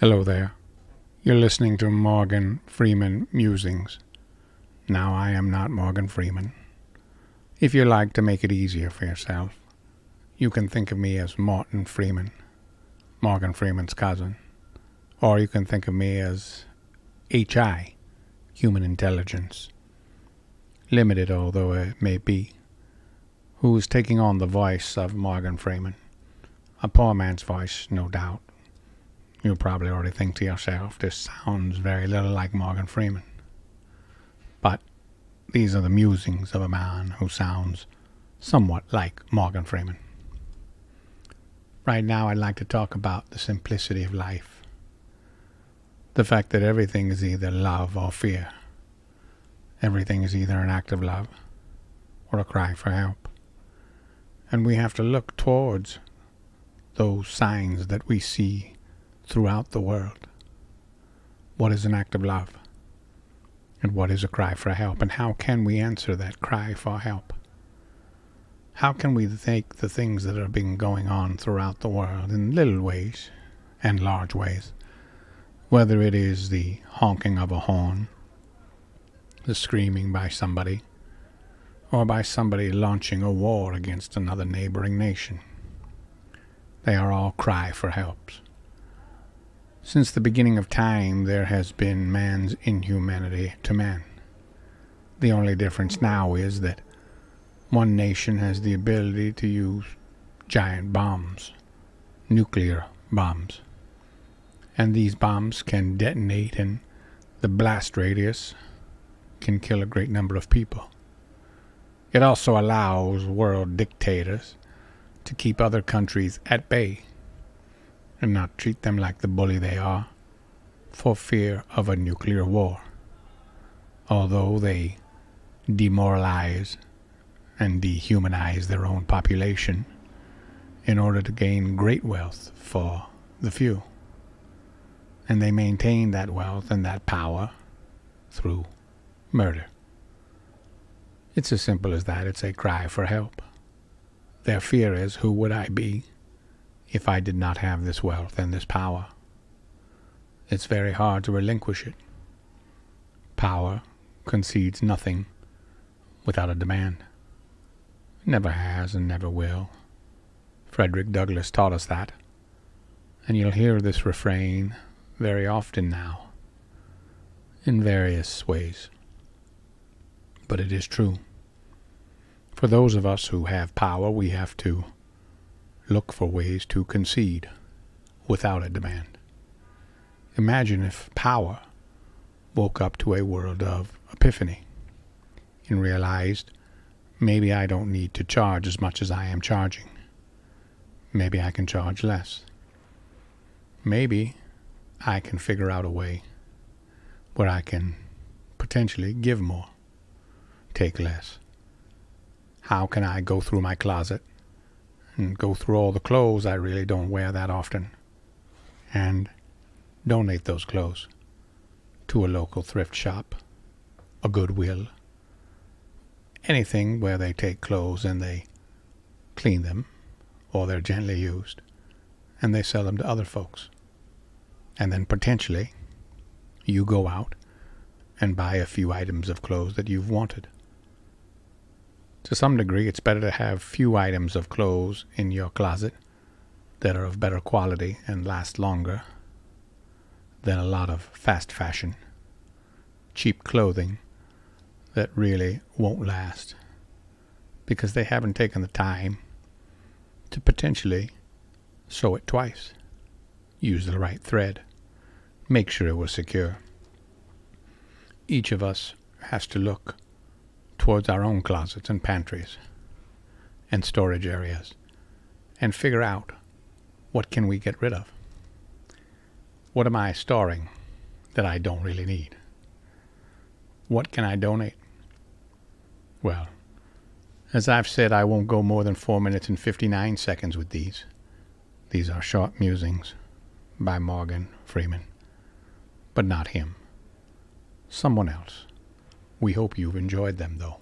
Hello there. You're listening to Morgan Freeman Musings. Now, I am not Morgan Freeman. If you like to make it easier for yourself, you can think of me as Morgan Freeman, Morgan Freeman's cousin. Or you can think of me as HI, human intelligence, limited although it may be, who is taking on the voice of Morgan Freeman. A poor man's voice, no doubt. You'll probably already think to yourself, this sounds very little like Morgan Freeman. But these are the musings of a man who sounds somewhat like Morgan Freeman. Right now I'd like to talk about the simplicity of life. The fact that everything is either love or fear. Everything is either an act of love or a cry for help. And we have to look towards those signs that we see throughout the world. What is an act of love? And what is a cry for help? And how can we answer that cry for help? How can we take the things that have been going on throughout the world in little ways and large ways, whether it is the honking of a horn, the screaming by somebody, or by somebody launching a war against another neighboring nation? They are all cry for helps. Since the beginning of time, there has been man's inhumanity to man. The only difference now is that one nation has the ability to use giant bombs, nuclear bombs. And these bombs can detonate, and the blast radius can kill a great number of people. It also allows world dictators to keep other countries at bay and not treat them like the bully they are for fear of a nuclear war. Although they demoralize and dehumanize their own population in order to gain great wealth for the few. And they maintain that wealth and that power through murder. It's as simple as that. It's a cry for help. Their fear is, who would I be if I did not have this wealth and this power? It's very hard to relinquish it. Power concedes nothing without a demand. It never has and never will. Frederick Douglass taught us that. And you'll hear this refrain very often now, in various ways. But it is true. For those of us who have power, we have to look for ways to concede without a demand. Imagine if power woke up to a world of epiphany and realized, maybe I don't need to charge as much as I am charging. Maybe I can charge less. Maybe I can figure out a way where I can potentially give more, take less. How can I go through my closet and go through all the clothes I really don't wear that often and donate those clothes to a local thrift shop, a Goodwill, anything where they take clothes and they clean them, or they're gently used, and they sell them to other folks. And then potentially you go out and buy a few items of clothes that you've wanted. To some degree, it's better to have few items of clothes in your closet that are of better quality and last longer than a lot of fast fashion, cheap clothing that really won't last because they haven't taken the time to potentially sew it twice, use the right thread, make sure it was secure. Each of us has to look towards our own closets and pantries and storage areas and figure out, what can we get rid of? What am I storing that I don't really need? What can I donate? Well, as I've said, I won't go more than 4 minutes and 59 seconds with these. These are short musings by Morgan Freeman, but not him. Someone else. We hope you've enjoyed them, though.